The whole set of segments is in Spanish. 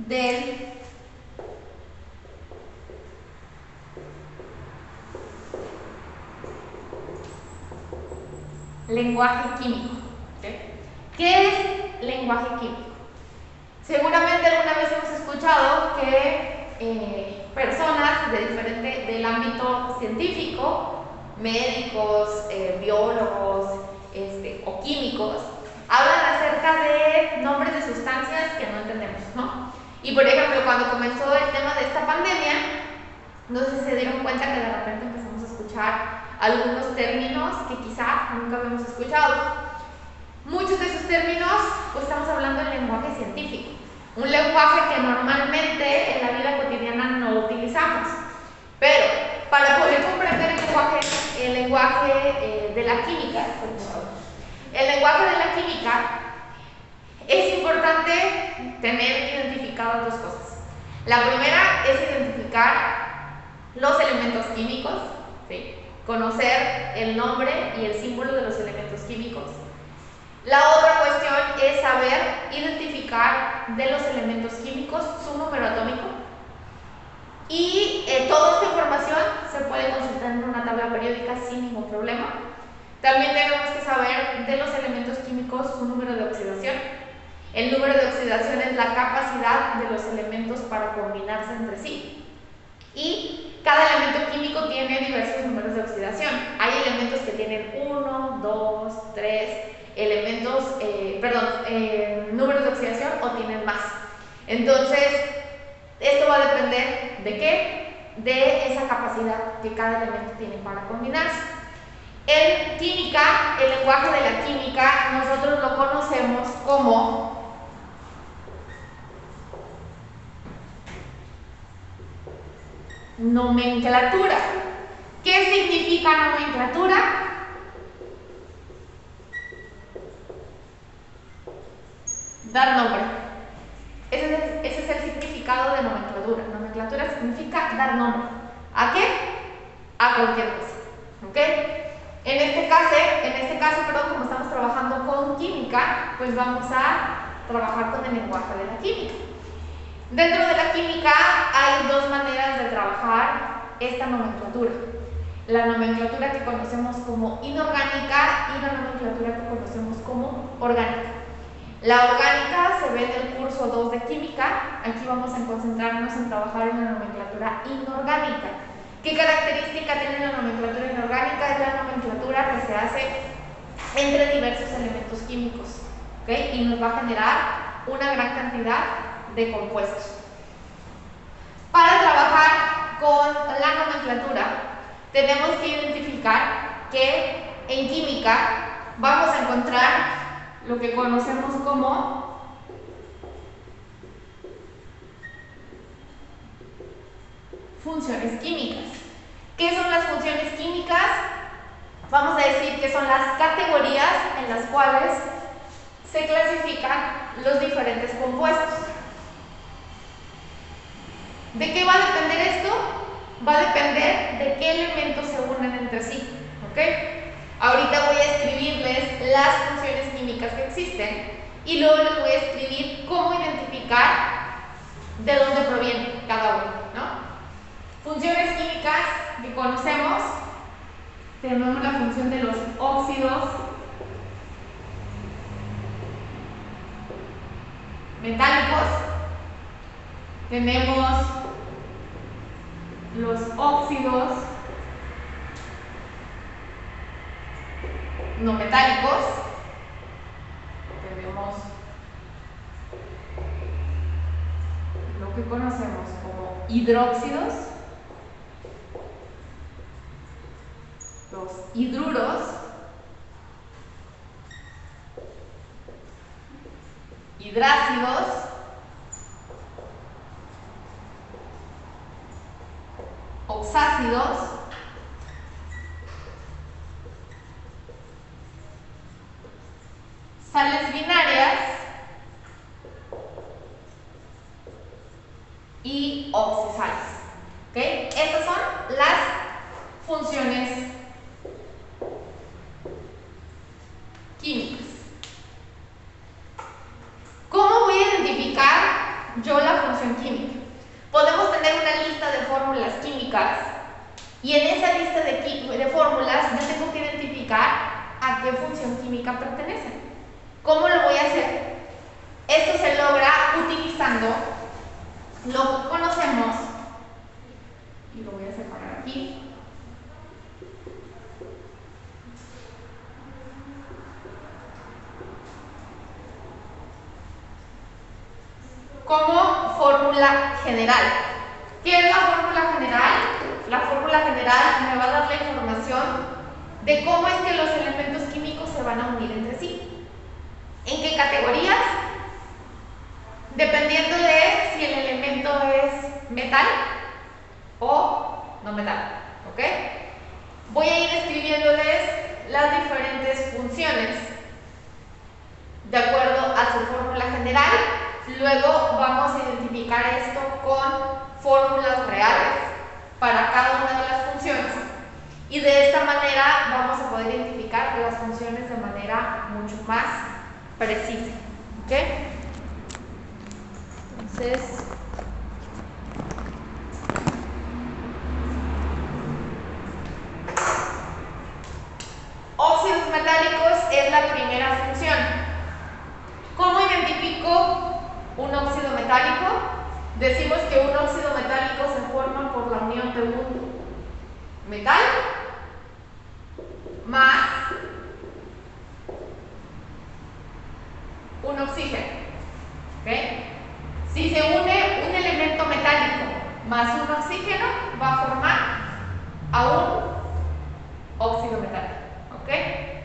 del lenguaje químico. ¿Okay? ¿Qué es lenguaje químico? Seguramente alguna vez hemos escuchado que personas del ámbito científico, médicos, biólogos o químicos, hablan acerca de nombres de sustancias que no entendemos, ¿no? Y por ejemplo, cuando comenzó el tema de esta pandemia, no sé si se dieron cuenta que de repente empezamos a escuchar algunos términos que quizá nunca habíamos escuchado. Muchos de esos términos, pues estamos hablando en lenguaje científico, un lenguaje que normalmente en la vida cotidiana no utilizamos. Pero para poder comprender el lenguaje de la química, el lenguaje de la química, es importante tener identificadas dos cosas. La primera es identificar los elementos químicos, ¿sí? Conocer el nombre y el símbolo de los elementos químicos. La otra cuestión es saber identificar de los elementos químicos su número atómico. Y toda esta información se puede consultar en una tabla periódica sin ningún problema. También tenemos que saber de los elementos químicos su número de oxidación. El número de oxidación es la capacidad de los elementos para combinarse entre sí. Y cada elemento químico tiene diversos números de oxidación. Hay elementos que tienen 1, 2, 3 números de oxidación o tienen más. Entonces, esto va a depender de qué? De esa capacidad que cada elemento tiene para combinarse. En química, el lenguaje de la química, nosotros lo conocemos como nomenclatura. ¿Qué significa nomenclatura? Dar nombre. Ese es el significado de nomenclatura. Nomenclatura significa dar nombre. ¿A qué? A cualquier cosa. ¿Ok? En este caso, como estamos trabajando con química, pues vamos a trabajar con el lenguaje de la química. Dentro de la química hay dos maneras de trabajar esta nomenclatura. La nomenclatura que conocemos como inorgánica y la nomenclatura que conocemos como orgánica. La orgánica se ve en el curso 2 de química. Aquí vamos a concentrarnos en trabajar en la nomenclatura inorgánica. ¿Qué característica tiene la nomenclatura inorgánica? Es la nomenclatura que se hace entre diversos elementos químicos, ¿okay? Y nos va a generar una gran cantidad de compuestos. Para trabajar con la nomenclatura tenemos que identificar que en química vamos a encontrar lo que conocemos como funciones químicas. ¿Qué son las funciones químicas? Vamos a decir que son las categorías en las cuales se clasifican los diferentes compuestos. ¿De qué va a depender esto? Va a depender de qué elementos se unen entre sí. ¿Ok? Ahorita voy a escribirles las funciones químicas que existen y luego les voy a escribir cómo identificar de dónde proviene cada uno, ¿no? Funciones químicas que conocemos, tenemos la función de los óxidos metálicos, tenemos los óxidos no metálicos, tenemos lo que conocemos como hidróxidos, los hidruros, hidrácidos, oxácidos, sales binarias y oxisales. ¿Okay? Estas son las funciones químicas. ¿Cómo voy a identificar yo la función química. Podemos tener una lista de fórmulas químicas y en esa lista de fórmulas yo tengo que identificar a qué función química pertenecen. ¿Cómo lo voy a hacer? Esto se logra utilizando lo que conocemos, y lo voy a separar aquí, como fórmula general. ¿Qué es la fórmula general? La fórmula general me va a dar la información de cómo es que los elementos químicos se van a unir entre sí. ¿En qué categorías? Dependiendo de si el elemento es metal o no metal. ¿Ok? Voy a ir escribiéndoles las diferentes funciones de acuerdo a su fórmula general. Luego vamos a identificar esto con fórmulas reales para cada una de las funciones. Y de esta manera vamos a poder identificar las funciones de manera mucho más precisa. ¿Ok? Entonces, óxidos metálicos es la primera función. ¿Cómo identifico un óxido metálico? Decimos que un óxido metálico se forma por la unión de un metal más un oxígeno. ¿Okay? Si se une un elemento metálico más un oxígeno, va a formar a un óxido metálico. ¿Okay?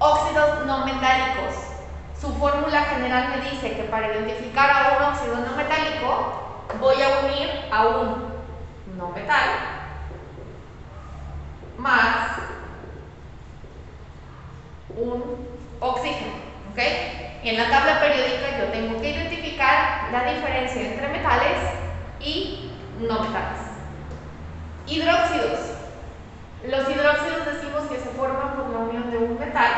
Óxidos no metálicos. Su fórmula general me dice que para identificar a un óxido no metálico voy a unir a un no metal más un oxígeno. ¿Ok? En la tabla periódica yo tengo que identificar la diferencia entre metales y no metales. Hidróxidos. Los hidróxidos decimos que se forman por la unión de un metal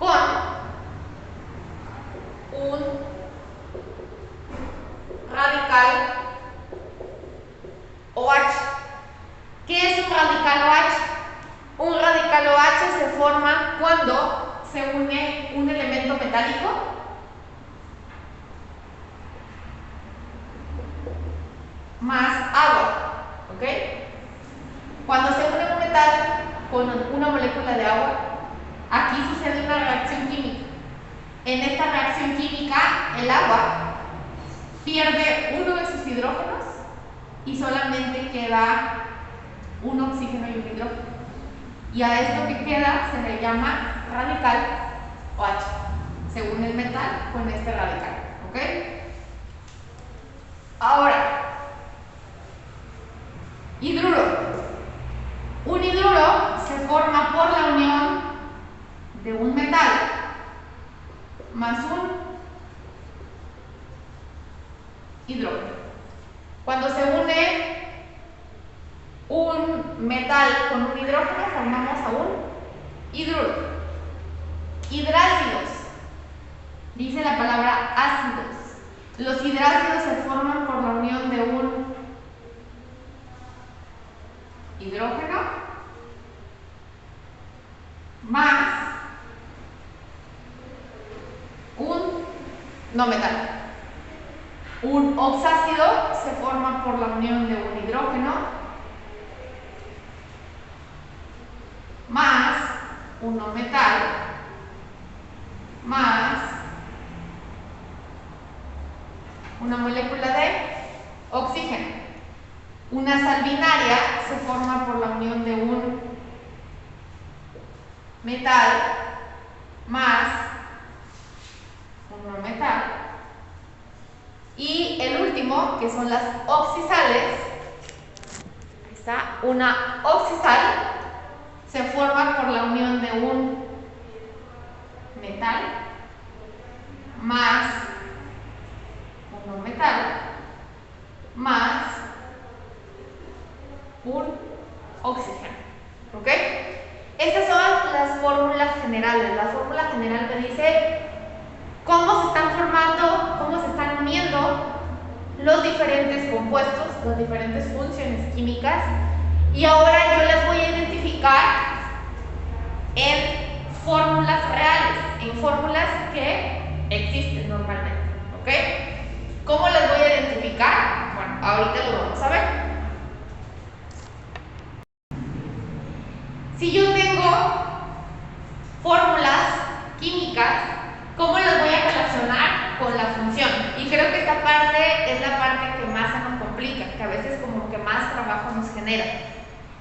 con un radical OH. ¿Qué es un radical OH? Un radical OH se forma cuando se une un elemento metálico más agua. ¿Ok? Cuando se une un metal con una molécula de agua, aquí sucede una reacción química. En esta reacción química, el agua pierde uno de sus hidrógenos y solamente queda un oxígeno y un hidrógeno. Y a esto que queda se le llama radical OH. Se une el metal con este radical. ¿Ok? Ahora, hidruro. Un hidruro se forma por la unión de un metal más un hidrógeno. Cuando se une un metal con un hidrógeno, formamos a un hidruro. Hidrácidos. Dice la palabra ácidos. Los hidrácidos se forman por la unión de un hidrógeno más un no metal. Un oxácido se forma por la unión de un hidrógeno más un no metal más una molécula de oxígeno. Una sal binaria se forma por la unión de un metal más un no metal. Y el último, que son las oxisales, ahí está, una oxisal se forma por la unión de un metal más un no metal más un oxígeno. ¿Ok? Estas son las fórmulas generales. La fórmula general me dice cómo se están formando, cómo se los diferentes compuestos, las diferentes funciones químicas, y ahora yo las voy a identificar en fórmulas reales, en fórmulas que existen normalmente, ¿ok? ¿Cómo las voy a identificar? Bueno, ahorita lo vamos a ver. Si yo tengo fórmulas químicas, ¿cómo las voy a relacionar con la función? Y creo que esta parte es la parte que más se nos complica, que a veces como que más trabajo nos genera.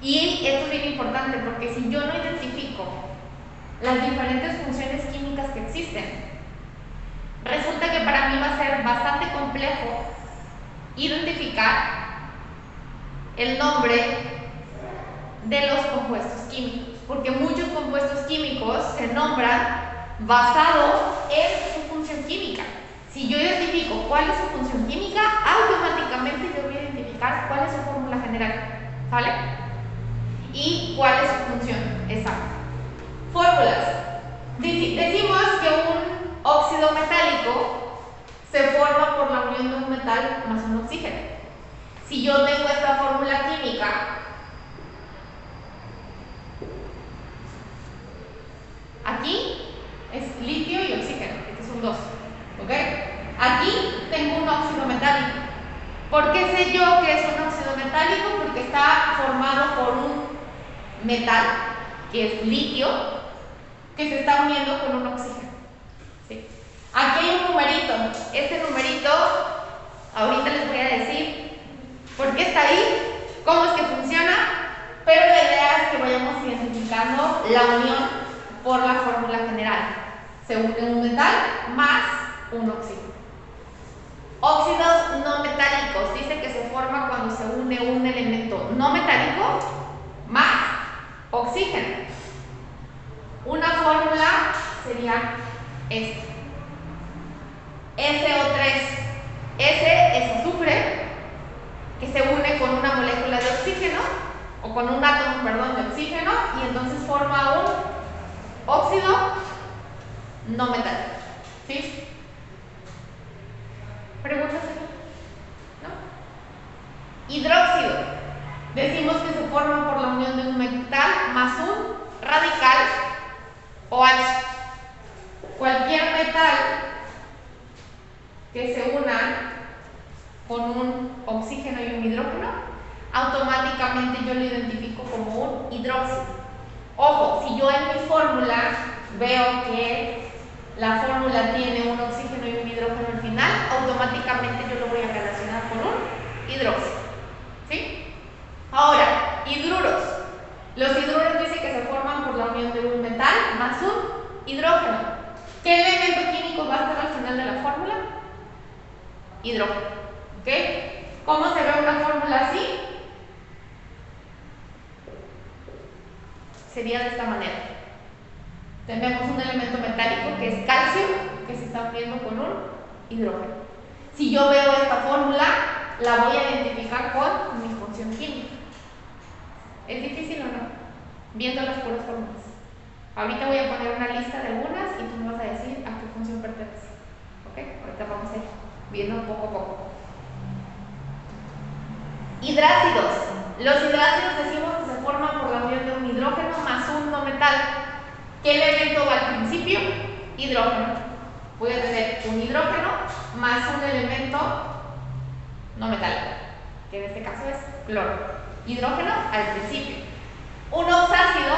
Y esto es bien importante porque si yo no identifico las diferentes funciones químicas que existen, resulta que para mí va a ser bastante complejo identificar el nombre de los compuestos químicos, porque muchos compuestos químicos se nombran basado en su función química. Si yo identifico cuál es su función química, automáticamente yo voy a identificar cuál es su fórmula general, ¿vale? Y cuál es su función exacta. Fórmulas. Decimos que un óxido metálico se forma por la unión de un metal más un oxígeno. Si yo tengo esta fórmula química, aquí es litio y oxígeno, estos son dos, ¿ok? Aquí tengo un óxido metálico. ¿Por qué sé yo que es un óxido metálico? Porque está formado por un metal, que es litio, que se está uniendo con un oxígeno, ¿sí? Aquí hay un numerito. Este numerito, ahorita les voy a decir por qué está ahí, cómo es que funciona, pero la idea es que vayamos identificando la unión por la fórmula general. Se une un metal más un oxígeno. Óxidos no metálicos, dice que se forma cuando se une un elemento no metálico más oxígeno. Una fórmula sería esta. SO3. S es azufre, que se une con una molécula de oxígeno, o con un átomo, perdón, de oxígeno, y entonces forma un óxido no metálico. ¿Sí? ¿Preguntas? ¿No? Hidróxido. Decimos que se forma por la unión de un metal más un radical OH. Cualquier metal que se una con un oxígeno y un hidrógeno, automáticamente yo lo identifico como un hidróxido. Ojo, si yo en mi fórmula veo que la fórmula tiene un oxígeno y un hidrógeno al final, automáticamente yo lo voy a relacionar con un hidróxido. ¿Sí? Ahora, hidruros. Los hidruros dice que se forman por la unión de un metal más un hidrógeno. ¿Qué elemento químico va a estar al final de la fórmula? Hidrógeno. ¿Ok? ¿Cómo se ve una fórmula así? Sería de esta manera. Tenemos un elemento metálico que es calcio, que se está uniendo con un hidrógeno. Si yo veo esta fórmula, la voy a identificar con mi función química. ¿Es difícil o no? Viendo las puras fórmulas. Ahorita voy a poner una lista de algunas y tú me vas a decir a qué función pertenece. ¿Ok? Ahorita vamos a ir viendo poco a poco. Hidrácidos. Los hidrácidos decimos que se forman por la unión de un hidrógeno más un no metal. ¿Qué elemento va al principio? Hidrógeno. Voy a tener un hidrógeno más un elemento no metálico, que en este caso es cloro. Hidrógeno al principio. Un oxácido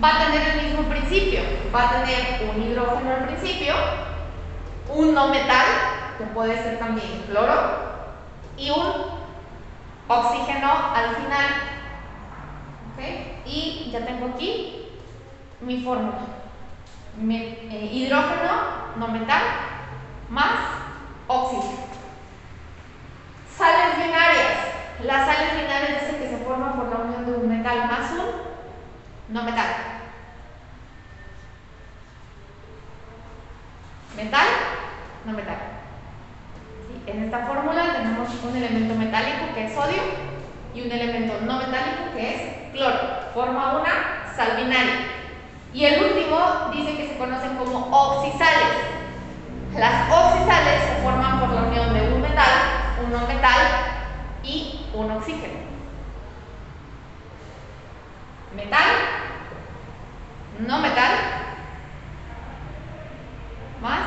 va a tener el mismo principio. Va a tener un hidrógeno al principio, un no metal, que puede ser también cloro, y un oxígeno al final. ¿Okay? Y ya tengo aquí mi fórmula. Hidrógeno no metal más oxígeno. Sales binarias. Las sales binarias dicen que se forman por la unión de un metal más un no metal. Metal, no metal. ¿Sí? En esta fórmula tenemos un elemento metálico que es sodio y un elemento no metálico que es cloro. Forma una sal binaria. Y el último dice que se conocen como oxisales. Las oxisales se forman por la unión de un metal un oxígeno. Metal, no metal, más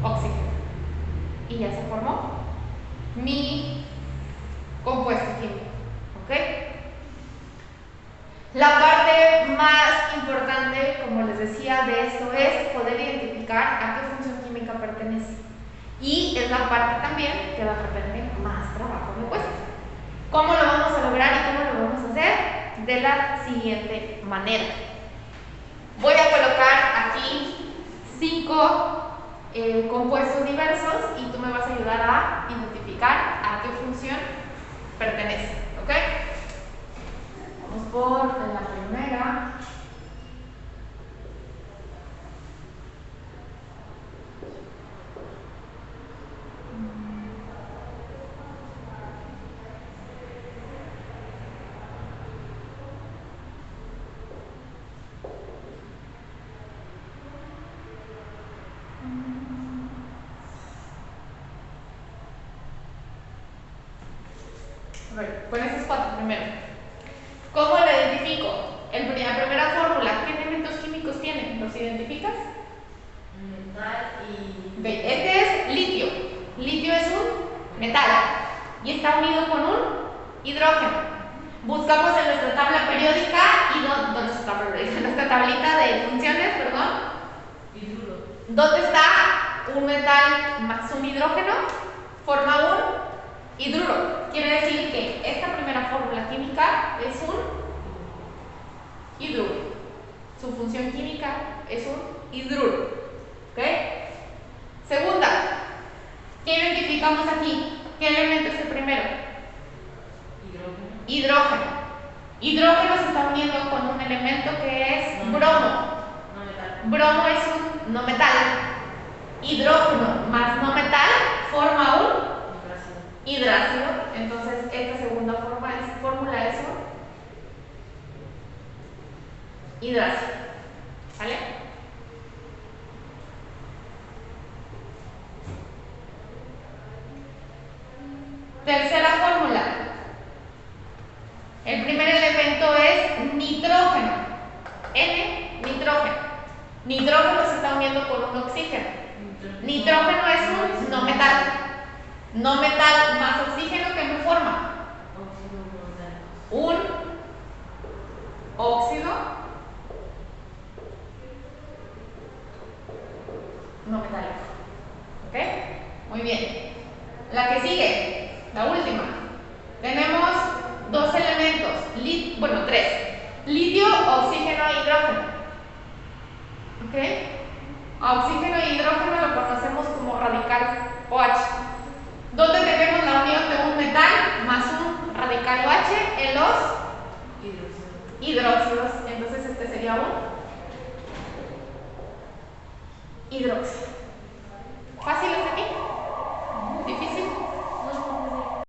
oxígeno. Y ya se formó mi compuesto químico. ¿Ok? La parte más importante, como les decía, de esto es poder identificar a qué función química pertenece. Y es la parte también que va a requerir más trabajo me cuesta. ¿Cómo lo vamos a lograr y cómo lo vamos a hacer? De la siguiente manera. Voy a colocar aquí 5 compuestos diversos y tú me vas a ayudar a identificar a qué función pertenece. ¿Ok? Vamos por la primera. A ver, con esos 4 primero. ¿Cómo lo identifico? La primera fórmula, ¿qué elementos químicos tienen? ¿Los identificas? Metal y... Este es litio. Litio es un metal y está unido con un hidrógeno. Buscamos en nuestra tabla periódica en nuestra tablita de funciones, perdón. Hidruro. ¿Dónde está un metal más un hidrógeno? Forma un hidruro. Quiere decir que esta primera fórmula química es un hidruro. Su función química es un hidruro. ¿Ok? Segunda, ¿qué identificamos aquí? ¿Qué elemento es el primero? Hidrógeno. Hidrógeno. Hidrógeno se está uniendo con un elemento que es No bromo. No metal. Bromo es un no metal. Hidrógeno más no metal forma un hidrácido. Entonces, esta segunda fórmula es un hidrácido. ¿Vale? Tercera fórmula. El primer elemento es nitrógeno. N, nitrógeno. Nitrógeno se está uniendo con un oxígeno. Nitrógeno es un no metal. No metal más oxígeno, ¿qué me forma? Un óxido no metálico. ¿Ok? Muy bien. La que sigue, la última. Tenemos 2 elementos, bueno, 3. Litio, oxígeno e hidrógeno. ¿Ok? A oxígeno e hidrógeno lo conocemos como radical OH. ¿Dónde tenemos la unión de un metal más un radical OH? En los hidróxidos. Entonces este sería un hidróxido. ¿Fácil hasta aquí?